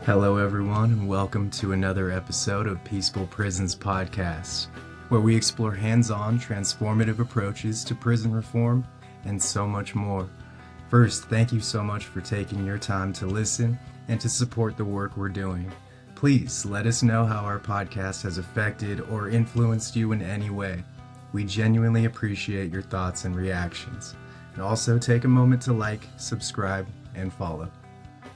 Hello, everyone, and welcome to another episode of Peaceful Prisons Podcast, where we explore hands-on, transformative approaches to prison reform and so much more. First, thank you so much for taking your time to listen and to support the work we're doing. Please let us know how our podcast has affected or influenced you in any way. We genuinely appreciate your thoughts and reactions. And also take a moment to like, subscribe, and follow.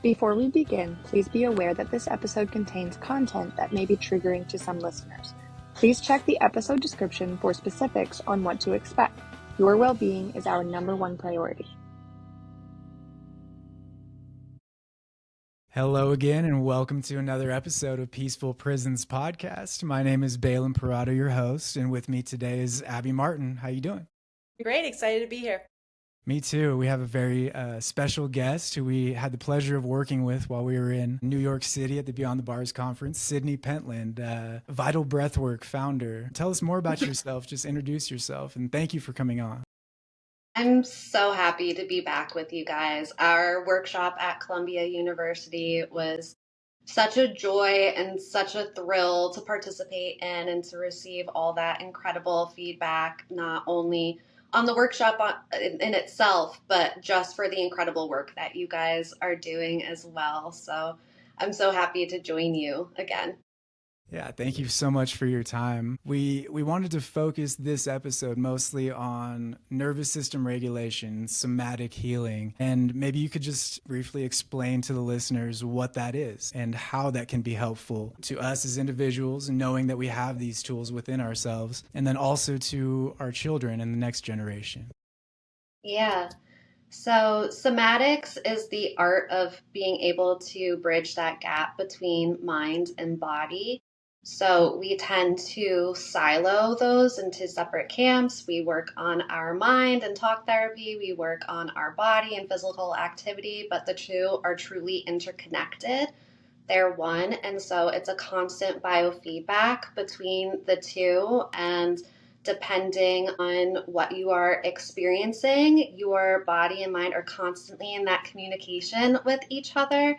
Before we begin, please be aware that this episode contains content that may be triggering to some listeners. Please check the episode description for specifics on what to expect. Your well-being is our number one priority. Hello again, and welcome to another episode of Peaceful Prisons Podcast. My name is Baylen, Parada, your host, and with me today is Abbe Marten. How you doing? Great, excited to be here. Me too. We have a very special guest who we had the pleasure of working with while we were in New York City at the Beyond the Bars conference, Sydney Pentland, Vital Breathwork founder. Tell us more about yourself. Just introduce yourself, and thank you for coming on. I'm so happy to be back with you guys. Our workshop at Columbia University was such a joy and such a thrill to participate in and to receive all that incredible feedback, not only on the workshop in itself, but just for the incredible work that you guys are doing as well. So I'm so happy to join you again. Yeah, thank you so much for your time. We wanted to focus this episode mostly on nervous system regulation, somatic healing, and maybe you could just briefly explain to the listeners what that is and how that can be helpful to us as individuals, knowing that we have these tools within ourselves, and then also to our children and the next generation. Yeah. So somatics is the art of being able to bridge that gap between mind and body. So we tend to silo those into separate camps. We work on our mind and talk therapy. We work on our body and physical activity, but the two are truly interconnected. They're one. And so it's a constant biofeedback between the two. And depending on what you are experiencing, your body and mind are constantly in that communication with each other.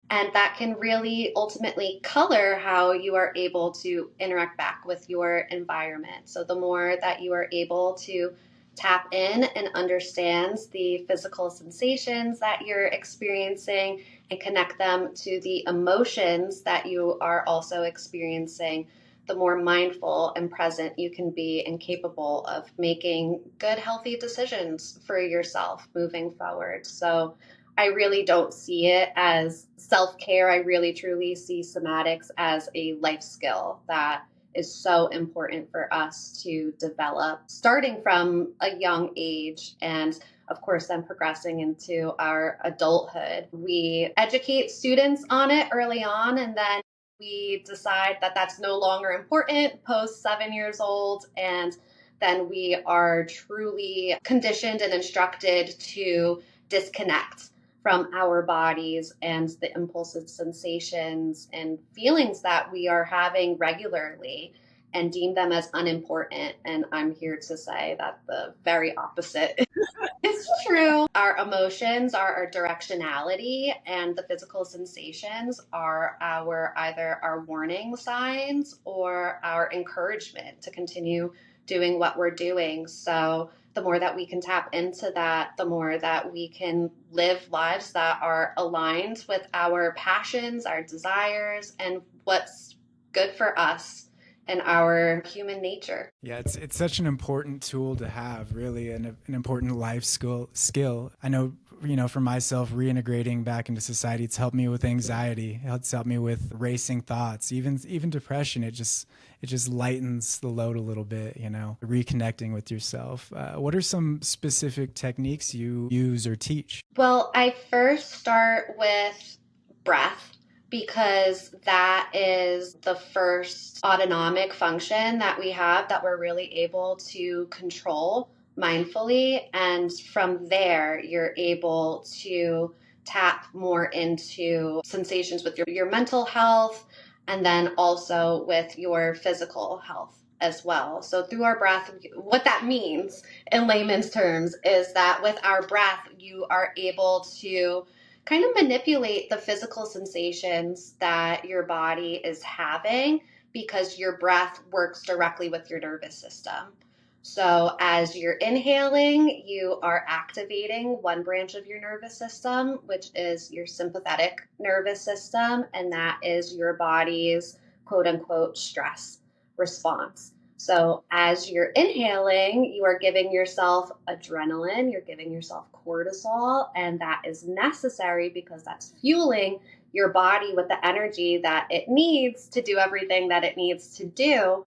And that can really ultimately color how you are able to interact back with your environment. So the more that you are able to tap in and understand the physical sensations that you're experiencing and connect them to the emotions that you are also experiencing, the more mindful and present you can be and capable of making good, healthy decisions for yourself moving forward. So I really don't see it as self-care. I really truly see somatics as a life skill that is so important for us to develop starting from a young age and of course then progressing into our adulthood. We educate students on it early on and then we decide that that's no longer important post 7 years old, and then we are truly conditioned and instructed to disconnect from our bodies and the impulsive sensations and feelings that we are having regularly and deem them as unimportant. And I'm here to say that the very opposite is true. Our emotions are our directionality, and the physical sensations are either our warning signs or our encouragement to continue doing what we're doing. So the more that we can tap into that, the more that we can live lives that are aligned with our passions, our desires, and what's good for us and our human nature. Yeah, it's such an important tool to have, really, and an important life skill. I know, for myself, reintegrating back into society, it's helped me with anxiety. It's helped me with racing thoughts, even depression. It just lightens the load a little bit, reconnecting with yourself. What are some specific techniques you use or teach? Well, I first start with breath, because that is the first autonomic function that we have that we're really able to control mindfully. And from there, you're able to tap more into sensations with your mental health and then also with your physical health as well. So through our breath, what that means in layman's terms is that with our breath, you are able to kind of manipulate the physical sensations that your body is having because your breath works directly with your nervous system. So as you're inhaling, you are activating one branch of your nervous system, which is your sympathetic nervous system, and that is your body's quote unquote stress response. So as you're inhaling, you are giving yourself adrenaline, you're giving yourself cortisol, and that is necessary because that's fueling your body with the energy that it needs to do everything that it needs to do.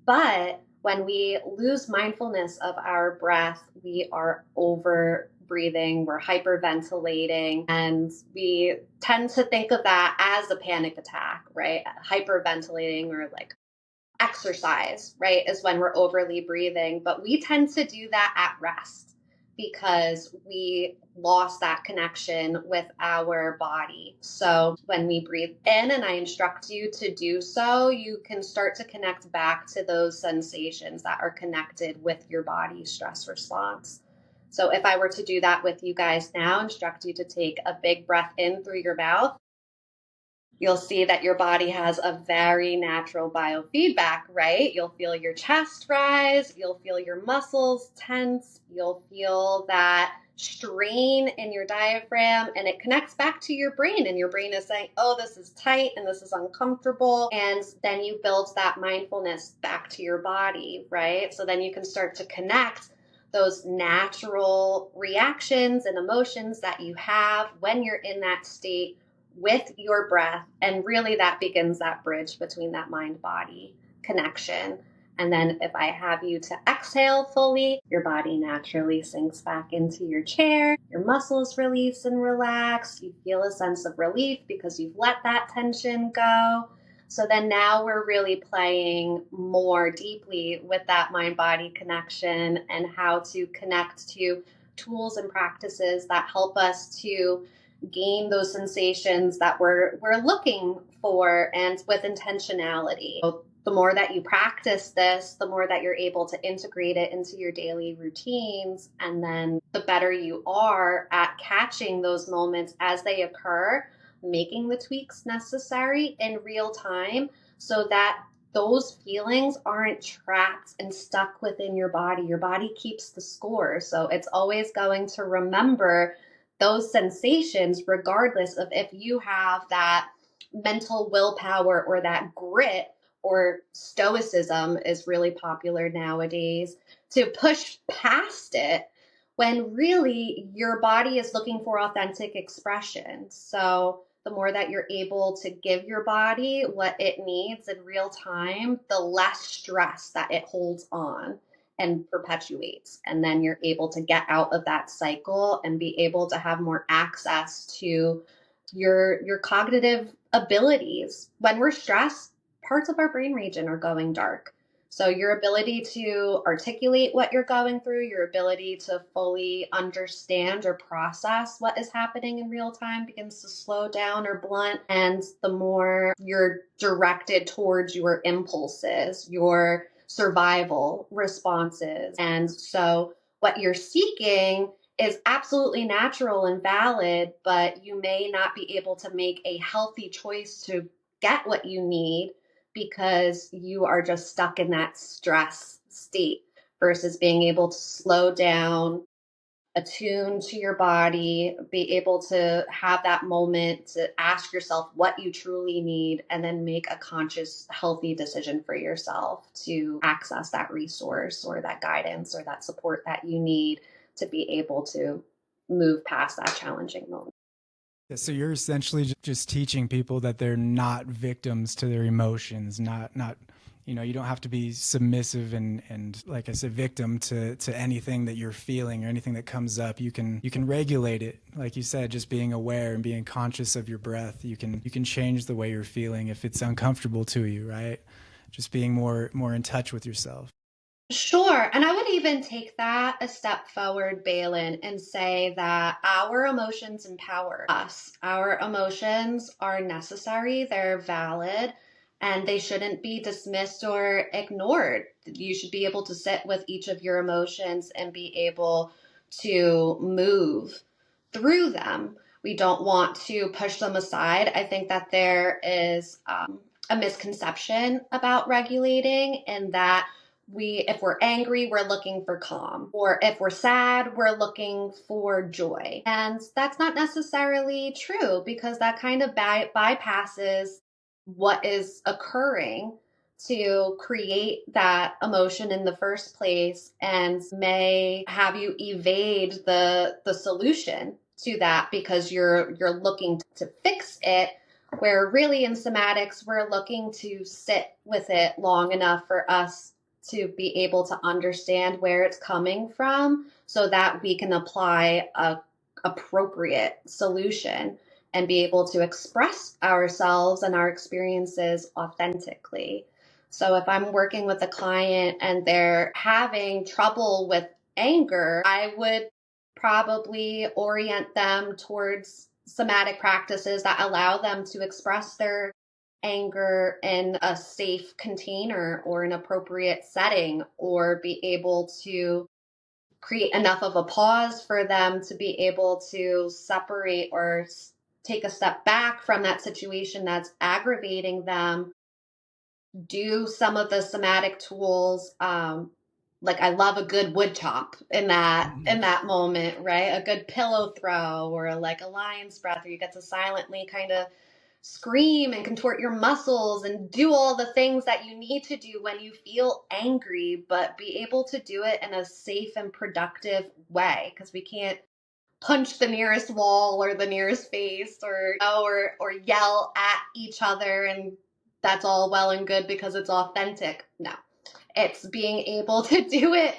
But when we lose mindfulness of our breath, we are over breathing, we're hyperventilating, and we tend to think of that as a panic attack, right? Hyperventilating or like exercise, right, is when we're overly breathing. But we tend to do that at rest because we lost that connection with our body. So when we breathe in, and I instruct you to do so, you can start to connect back to those sensations that are connected with your body's stress response. So if I were to do that with you guys now, instruct you to take a big breath in through your mouth, you'll see that your body has a very natural biofeedback, right? You'll feel your chest rise, you'll feel your muscles tense, you'll feel that strain in your diaphragm, and it connects back to your brain, and your brain is saying, oh, this is tight and this is uncomfortable. And then you build that mindfulness back to your body, right? So then you can start to connect those natural reactions and emotions that you have when you're in that state with your breath. And really that begins that bridge between that mind-body connection. And then if I have you to exhale fully, your body naturally sinks back into your chair, your muscles release and relax, you feel a sense of relief because you've let that tension go. So then now we're really playing more deeply with that mind-body connection and how to connect to tools and practices that help us to gain those sensations that we're looking for, and with intentionality. So the more that you practice this, the more that you're able to integrate it into your daily routines, and then the better you are at catching those moments as they occur, making the tweaks necessary in real time so that those feelings aren't trapped and stuck within your body. Your body keeps the score, so it's always going to remember those sensations, regardless of if you have that mental willpower or that grit, or stoicism is really popular nowadays, to push past it when really your body is looking for authentic expression. So the more that you're able to give your body what it needs in real time, the less stress that it holds on and perpetuates. And then you're able to get out of that cycle and be able to have more access to your cognitive abilities. When we're stressed, parts of our brain region are going dark. So your ability to articulate what you're going through, your ability to fully understand or process what is happening in real time begins to slow down or blunt. And the more you're directed towards your impulses, your survival responses. And so what you're seeking is absolutely natural and valid, but you may not be able to make a healthy choice to get what you need because you are just stuck in that stress state, versus being able to slow down, attune to your body, be able to have that moment to ask yourself what you truly need, and then make a conscious, healthy decision for yourself to access that resource or that guidance or that support that you need to be able to move past that challenging moment. Yeah, so you're essentially just teaching people that they're not victims to their emotions, not you don't have to be submissive and like I said, victim to anything that you're feeling or anything that comes up. You can regulate it. Like you said, just being aware and being conscious of your breath. You can change the way you're feeling if it's uncomfortable to you, right? Just being more in touch with yourself. Sure. And I would even take that a step forward, Baylen, and say that our emotions empower us. Our emotions are necessary, they're valid, and they shouldn't be dismissed or ignored. You should be able to sit with each of your emotions and be able to move through them. We don't want to push them aside. I think that there is a misconception about regulating, and that if we're angry, we're looking for calm, or if we're sad, we're looking for joy. And that's not necessarily true, because that kind of bypasses what is occurring to create that emotion in the first place, and may have you evade the solution to that, because you're looking to fix it, where really in somatics we're looking to sit with it long enough for us to be able to understand where it's coming from, so that we can apply a appropriate solution and be able to express ourselves and our experiences authentically. So if I'm working with a client and they're having trouble with anger, I would probably orient them towards somatic practices that allow them to express their anger in a safe container or an appropriate setting, or be able to create enough of a pause for them to be able to separate or take a step back from that situation that's aggravating them, do some of the somatic tools. Like, I love a good wood chop in that moment, right? A good pillow throw, or like a lion's breath, where you get to silently kind of scream and contort your muscles and do all the things that you need to do when you feel angry, but be able to do it in a safe and productive way, because we can't punch the nearest wall or the nearest face, or yell at each other, and that's all well and good because it's authentic. No, it's being able to do it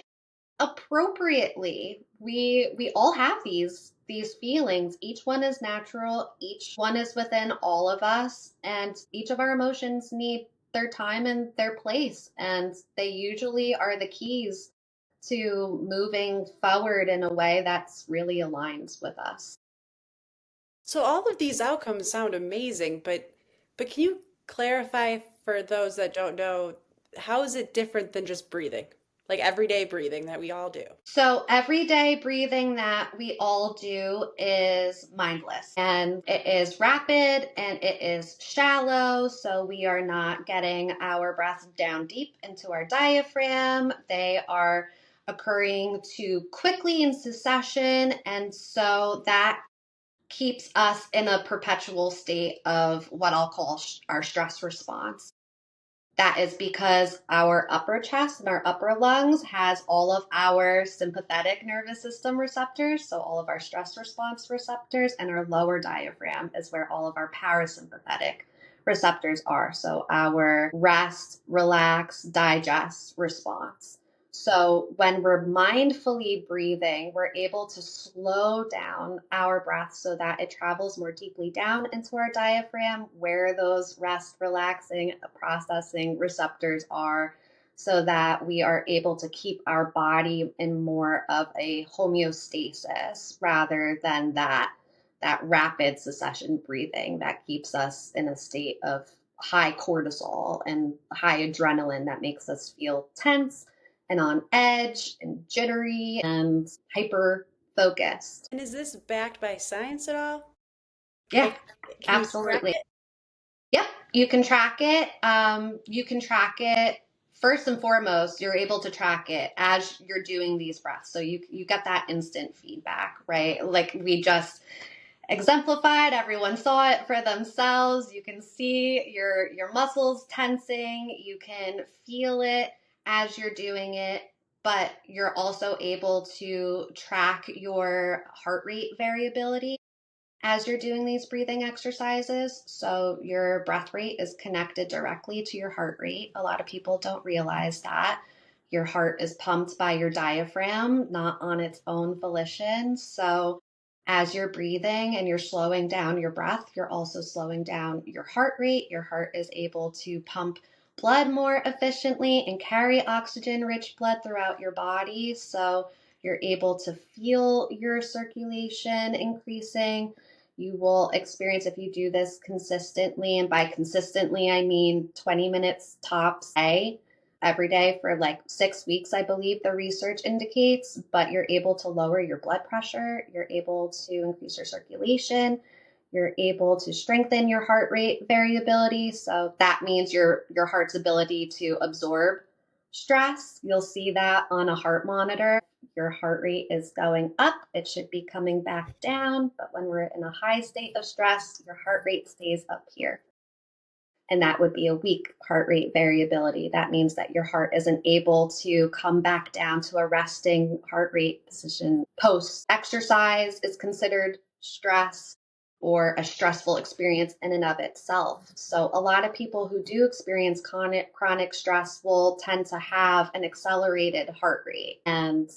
appropriately. We all have these feelings. Each one is natural, each one is within all of us, and each of our emotions need their time and their place, and they usually are the keys to moving forward in a way that's really aligns with us. So all of these outcomes sound amazing, but can you clarify for those that don't know, how is it different than just breathing? Like everyday breathing that we all do. So, everyday breathing that we all do is mindless, and it is rapid and it is shallow. So, we are not getting our breaths down deep into our diaphragm. They are occurring too quickly in succession. And so that keeps us in a perpetual state of what I'll call our stress response. That is because our upper chest and our upper lungs has all of our sympathetic nervous system receptors, so all of our stress response receptors, and our lower diaphragm is where all of our parasympathetic receptors are, so our rest, relax, digest response. So when we're mindfully breathing, we're able to slow down our breath so that it travels more deeply down into our diaphragm, where those rest, relaxing, processing receptors are, so that we are able to keep our body in more of a homeostasis, rather than that rapid succession breathing that keeps us in a state of high cortisol and high adrenaline that makes us feel tense and on edge and jittery and hyper focused. And is this backed by science at all? Yeah, Like, can you track absolutely. it? Yep, you can track it. You can track it. First and foremost, you're able to track it as you're doing these breaths. So you get that instant feedback, right? Like we just exemplified, everyone saw it for themselves. You can see your muscles tensing. You can feel it as you're doing it, but you're also able to track your heart rate variability as you're doing these breathing exercises. So your breath rate is connected directly to your heart rate. A lot of people don't realize that. Your heart is pumped by your diaphragm, not on its own volition. So as you're breathing and you're slowing down your breath, you're also slowing down your heart rate. Your heart is able to pump blood more efficiently and carry oxygen-rich blood throughout your body. So you're able to feel your circulation increasing. You will experience, if you do this consistently, and by consistently, I mean 20 minutes tops a every day for like 6 weeks, I believe the research indicates, but you're able to lower your blood pressure, you're able to increase your circulation, you're able to strengthen your heart rate variability. So that means your heart's ability to absorb stress. You'll see that on a heart monitor. Your heart rate is going up, it should be coming back down. But when we're in a high state of stress, your heart rate stays up here. And that would be a weak heart rate variability. That means that your heart isn't able to come back down to a resting heart rate position. Post exercise is considered stress or a stressful experience in and of itself. So a lot of people who do experience chronic stress will tend to have an accelerated heart rate and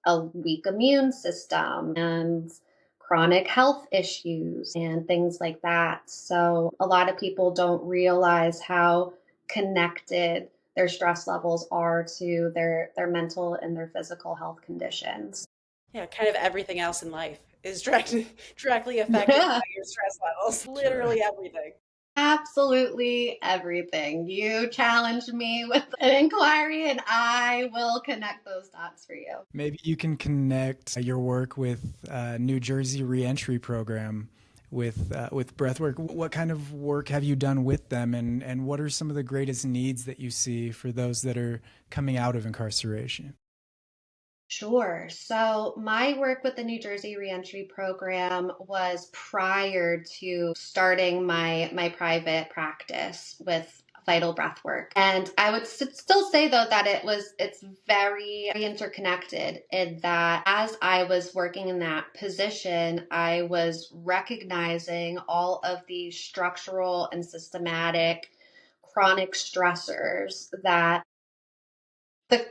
a weak immune system and chronic health issues and things like that. So a lot of people don't realize how connected their stress levels are to their mental and their physical health conditions. Yeah, kind of everything else in life is directly affected by your stress levels. Literally everything. Absolutely everything. You challenge me with an inquiry and I will connect those dots for you. Maybe you can connect your work with New Jersey reentry program with breathwork. What kind of work have you done with them, and what are some of the greatest needs that you see for those that are coming out of incarceration? Sure. So my work with the New Jersey Reentry Program was prior to starting my private practice with Vital Breathwork. And I would still say though that it's very interconnected in that as I was working in that position, I was recognizing all of the structural and systematic chronic stressors that the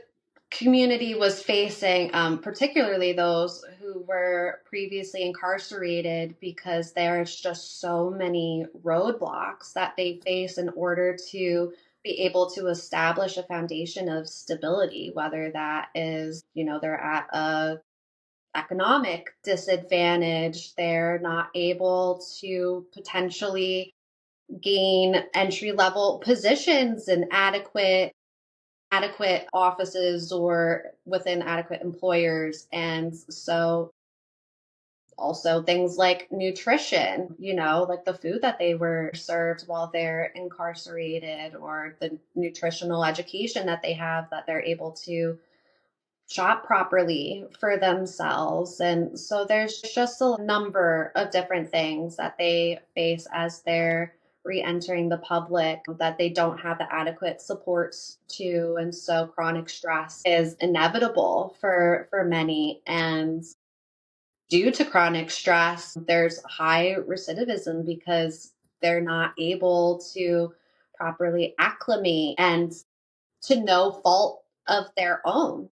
community was facing, particularly those who were previously incarcerated, because there's just so many roadblocks that they face in order to be able to establish a foundation of stability, whether that is, they're at a economic disadvantage, they're not able to potentially gain entry level positions in adequate offices or within adequate employers. And so also things like nutrition, like the food that they were served while they're incarcerated, or the nutritional education that they have that they're able to shop properly for themselves. And so there's just a number of different things that they face as they're re-entering the public that they don't have the adequate supports to. And so chronic stress is inevitable for many. And due to chronic stress, there's high recidivism because they're not able to properly acclimate and to no fault of their own.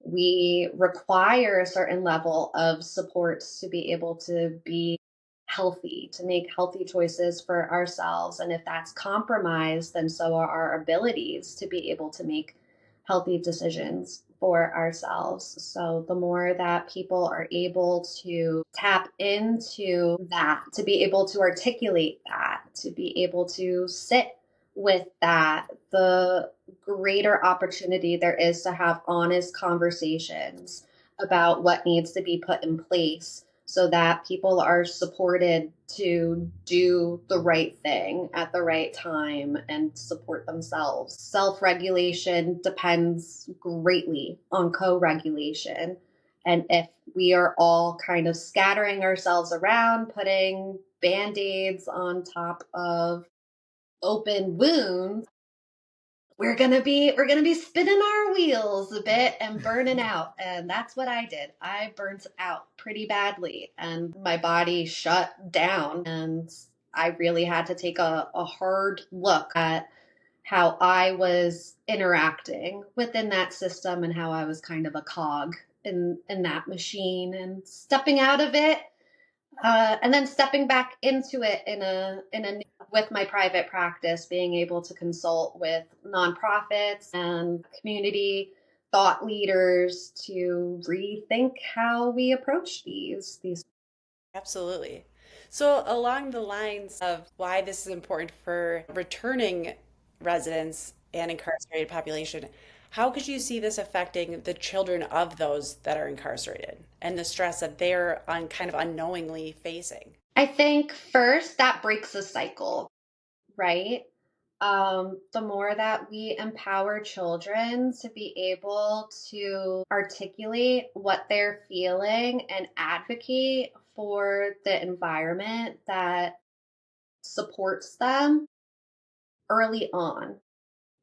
We require a certain level of supports to be able to be healthy, to make healthy choices for ourselves. And if that's compromised, then so are our abilities to be able to make healthy decisions for ourselves. So the more that people are able to tap into that, to be able to articulate that, to be able to sit with that, the greater opportunity there is to have honest conversations about what needs to be put in place so that people are supported to do the right thing at the right time and support themselves. Self-regulation depends greatly on co-regulation. And if we are all kind of scattering ourselves around, putting band-aids on top of open wounds, we're gonna be spinning our wheels a bit and burning out. And that's what I did. I burnt out pretty badly and my body shut down. And I really had to take a hard look at how I was interacting within that system and how I was kind of a cog in that machine, and stepping out of it, and then stepping back into it with my private practice, being able to consult with nonprofits and community thought leaders to rethink how we approach these. Absolutely. So, along the lines of why this is important for returning residents, and incarcerated population. How could you see this affecting the children of those that are incarcerated and the stress that they're on kind of unknowingly facing? I think first that breaks a cycle, right? The more that we empower children to be able to articulate what they're feeling and advocate for the environment that supports them early on,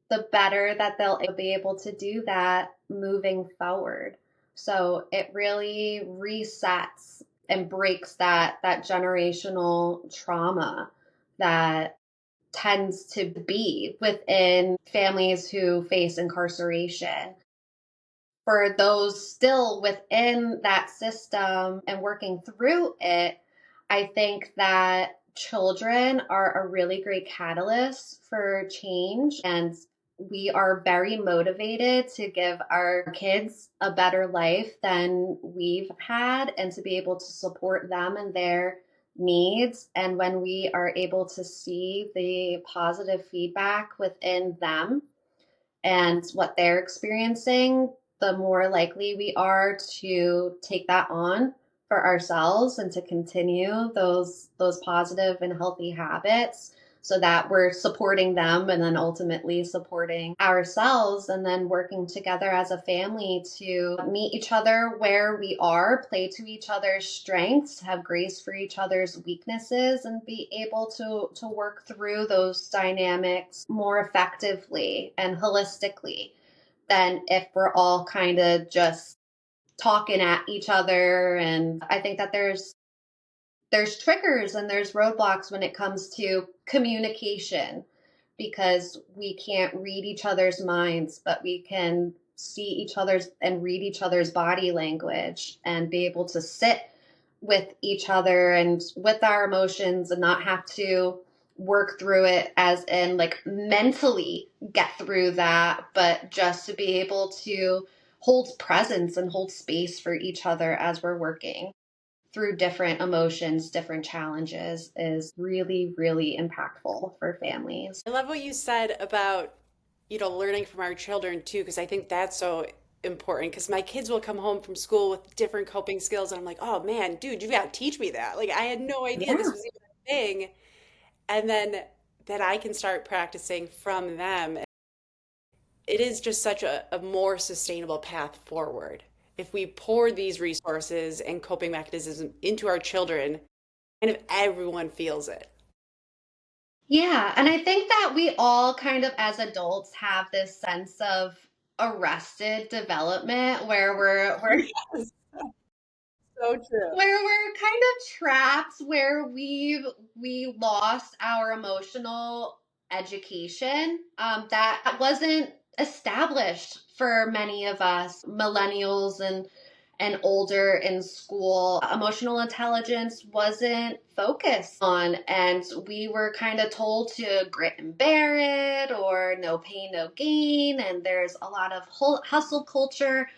the better that they'll be able to do that moving forward. So it really resets and breaks that generational trauma that tends to be within families who face incarceration. For those still within that system and working through it, I think that children are a really great catalyst for change. And we are very motivated to give our kids a better life than we've had and to be able to support them and their needs. And when we are able to see the positive feedback within them and what they're experiencing, the more likely we are to take that on for ourselves and to continue those positive and healthy habits so that we're supporting them and then ultimately supporting ourselves and then working together as a family to meet each other where we are, play to each other's strengths, have grace for each other's weaknesses, and be able to work through those dynamics more effectively and holistically than if we're all kind of just talking at each other. And I think that there's triggers and there's roadblocks when it comes to communication because we can't read each other's minds, but we can see each other's and read each other's body language and be able to sit with each other and with our emotions and not have to work through it as in like mentally get through that, but just to be able to hold presence and hold space for each other as we're working through different emotions, different challenges is really, really impactful for families. I love what you said about, learning from our children too, because I think that's so important. Because my kids will come home from school with different coping skills, and I'm like, oh man, dude, you got to teach me that. Like, I had no idea this Yeah. was even a thing. And then that I can start practicing from them. It is just such a more sustainable path forward. If we pour these resources and coping mechanisms into our children, and if everyone feels it. Yeah. And I think that we all kind of as adults have this sense of arrested development where Yes, so true. we're kind of trapped where we lost our emotional education that wasn't established for many of us millennials and older in school. Emotional intelligence wasn't focused on, and we were kind of told to grit and bear it or no pain no gain, and there's a lot of hustle culture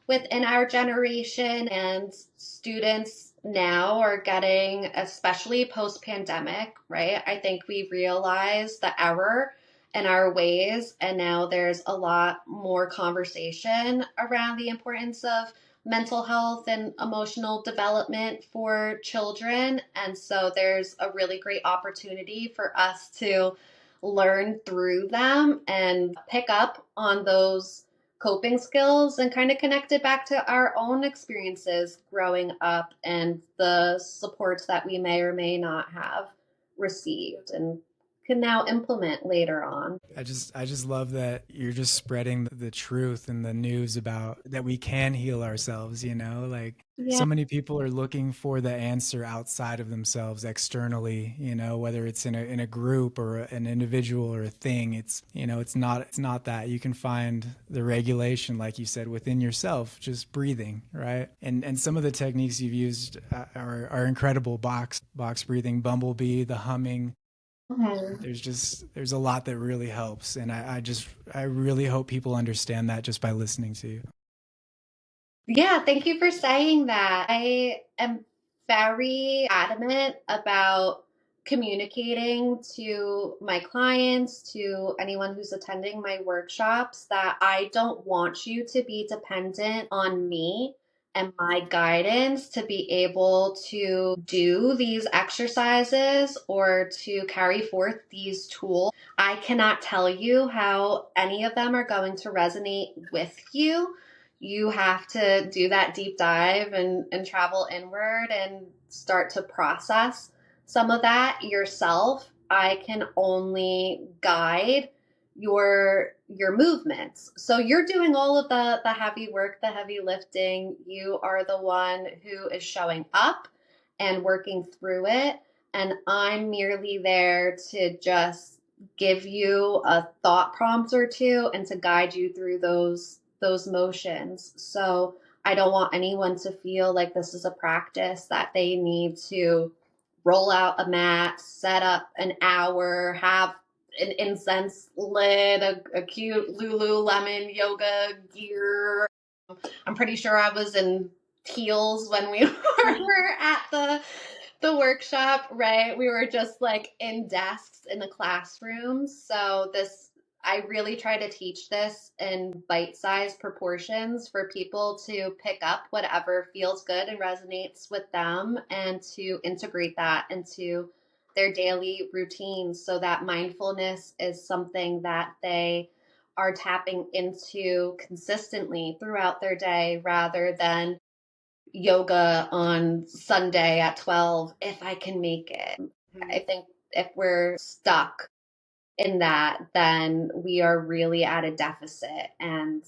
within our generation, and students now are getting, especially post pandemic, right? I think we realized the error in our ways, and now there's a lot more conversation around the importance of mental health and emotional development for children. And so there's a really great opportunity for us to learn through them and pick up on those coping skills and kind of connect it back to our own experiences growing up and the supports that we may or may not have received and can now implement later on. I just love that you're just spreading the truth and the news about that we can heal ourselves, like Yeah. so many people are looking for the answer outside of themselves externally, whether it's in a group or an individual or a thing. It's not that. You can find the regulation, like you said, within yourself, just breathing, right? And some of the techniques you've used are incredible. Box breathing, bumblebee, the humming. Mhm. There's a lot that really helps, and I really hope people understand that just by listening to you. Yeah, thank you for saying that. I am very adamant about communicating to my clients, to anyone who's attending my workshops, that I don't want you to be dependent on me and my guidance to be able to do these exercises or to carry forth these tools. I cannot tell you how any of them are going to resonate with you. You have to do that deep dive and travel inward and start to process some of that yourself. I can only guide your movements. So you're doing all of the heavy work, the heavy lifting. You are the one who is showing up and working through it. And I'm merely there to just give you a thought prompt or two and to guide you through those motions. So I don't want anyone to feel like this is a practice that they need to roll out a mat, set up an hour, have an incense lit, a cute Lululemon yoga gear. I'm pretty sure I was in heels when we were at the workshop, right? We were just like in desks in the classroom. So I really try to teach this in bite-sized proportions for people to pick up whatever feels good and resonates with them and to integrate that into their daily routines so that mindfulness is something that they are tapping into consistently throughout their day rather than yoga on Sunday at 12 if I can make it. I think if we're stuck in that, then we are really at a deficit, and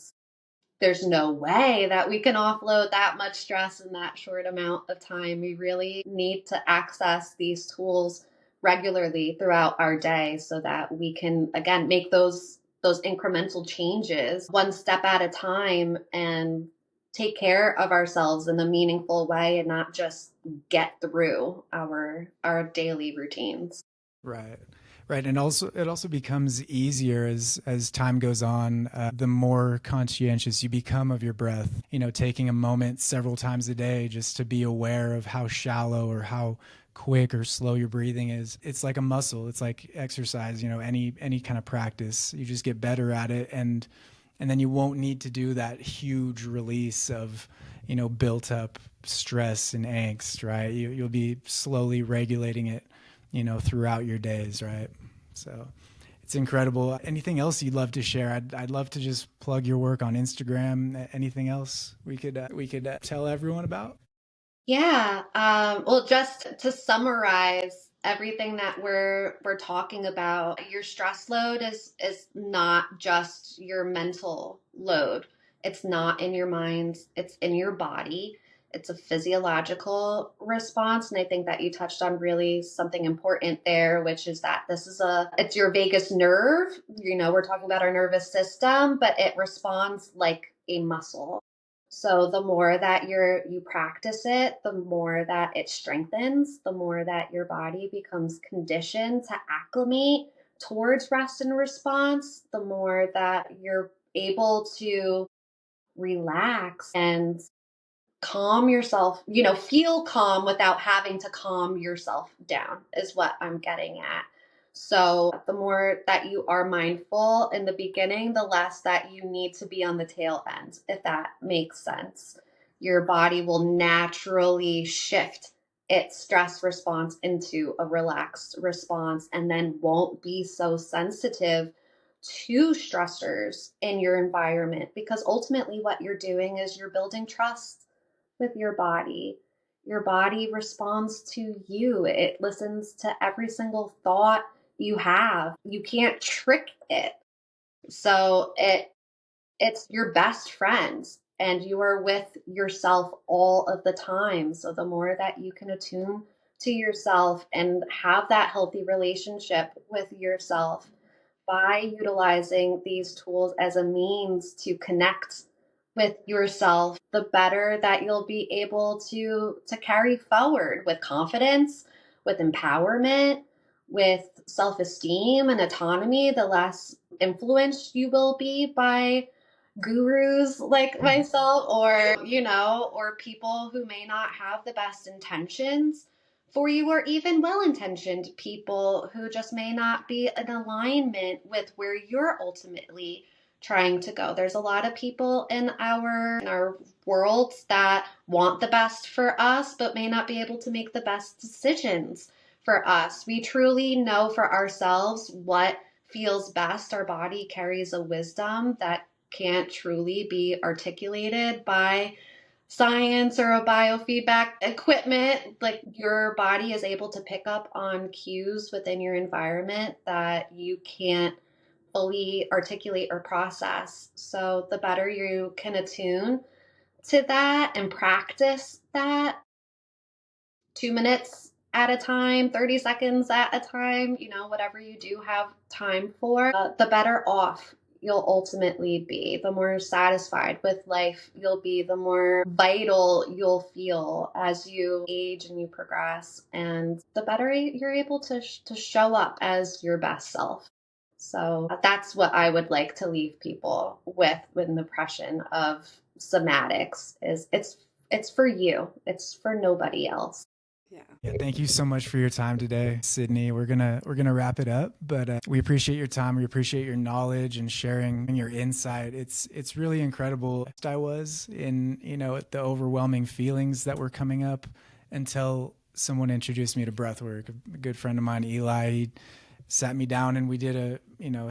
there's no way that we can offload that much stress in that short amount of time. We really need to access these tools regularly throughout our day so that we can, again, make those incremental changes one step at a time and take care of ourselves in a meaningful way and not just get through our daily routines. Right. Right. And also, it also becomes easier as time goes on. The more conscientious you become of your breath, taking a moment several times a day just to be aware of how shallow or how quick or slow your breathing is. It's like a muscle. It's like exercise, any kind of practice. You just get better at it. And then you won't need to do that huge release of, built up stress and angst, right? You'll be slowly regulating it, throughout your days, right? So it's incredible. Anything else you'd love to share? I'd love to just plug your work on Instagram. Anything else we could tell everyone about? Yeah. Well, just to summarize everything that we're talking about, your stress load is not just your mental load. It's not in your mind. It's in your body. It's a physiological response. And I think that you touched on really something important there, which is that it's your vagus nerve. We're talking about our nervous system, but it responds like a muscle. So the more that you practice it, the more that it strengthens, the more that your body becomes conditioned to acclimate towards rest and response, the more that you're able to relax and calm yourself, feel calm without having to calm yourself down is what I'm getting at. So the more that you are mindful in the beginning, the less that you need to be on the tail end, if that makes sense. Your body will naturally shift its stress response into a relaxed response and then won't be so sensitive to stressors in your environment, because ultimately what you're doing is you're building trust with your body. Your body responds to you. It listens to every single thought you have. You can't trick it. So it's your best friend, and you are with yourself all of the time. So the more that you can attune to yourself and have that healthy relationship with yourself by utilizing these tools as a means to connect with yourself, the better that you'll be able to carry forward with confidence, with empowerment, with self-esteem and autonomy, the less influenced you will be by gurus like myself or people who may not have the best intentions for you, or even well-intentioned people who just may not be in alignment with where you're ultimately trying to go. There's a lot of people in our worlds that want the best for us, but may not be able to make the best decisions for us. We truly know for ourselves what feels best. Our body carries a wisdom that can't truly be articulated by science or a biofeedback equipment. Like, your body is able to pick up on cues within your environment that you can't fully articulate or process. So the better you can attune to that and practice that, 2 minutes at a time, 30 seconds at a time, whatever you do have time for, the better off you'll ultimately be. The more satisfied with life you'll be, the more vital you'll feel as you age and you progress, and the better you're able to show up as your best self. So that's what I would like to leave people with the impression of somatics is it's for you. It's for nobody else. Yeah, thank you so much for your time today, Sydney. We're gonna wrap it up, but we appreciate your time. We appreciate your knowledge and sharing your insight. It's really incredible. I was in the overwhelming feelings that were coming up until someone introduced me to breathwork. A good friend of mine, Eli, he sat me down and we did a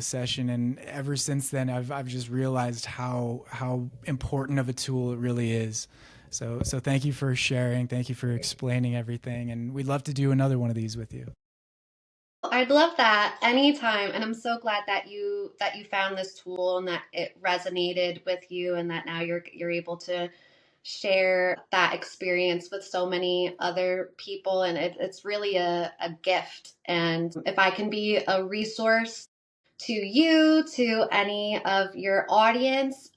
session, and ever since then I've just realized how important of a tool it really is. So thank you for sharing. Thank you for explaining everything. And we'd love to do another one of these with you. I'd love that anytime. And I'm so glad that you found this tool and that it resonated with you, and that now you're able to share that experience with so many other people. And it's really a gift. And if I can be a resource to you, to any of your audience,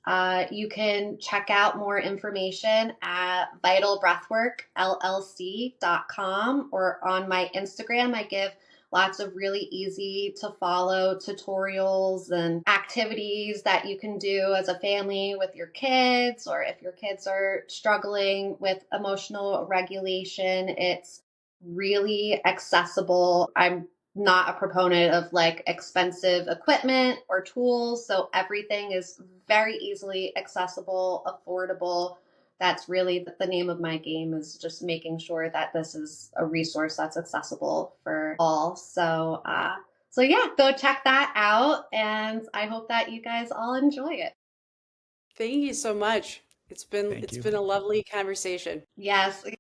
you can check out more information at vitalbreathworkllc.com, or on my Instagram. I give lots of really easy to follow tutorials and activities that you can do as a family with your kids, or if your kids are struggling with emotional regulation. It's really accessible. I'm not a proponent of like expensive equipment or tools. So everything is very easily accessible, affordable. That's really the name of my game, is just making sure that this is a resource that's accessible for all. So yeah, go check that out. And I hope that you guys all enjoy it. Thank you so much. It's been a lovely conversation. Yes.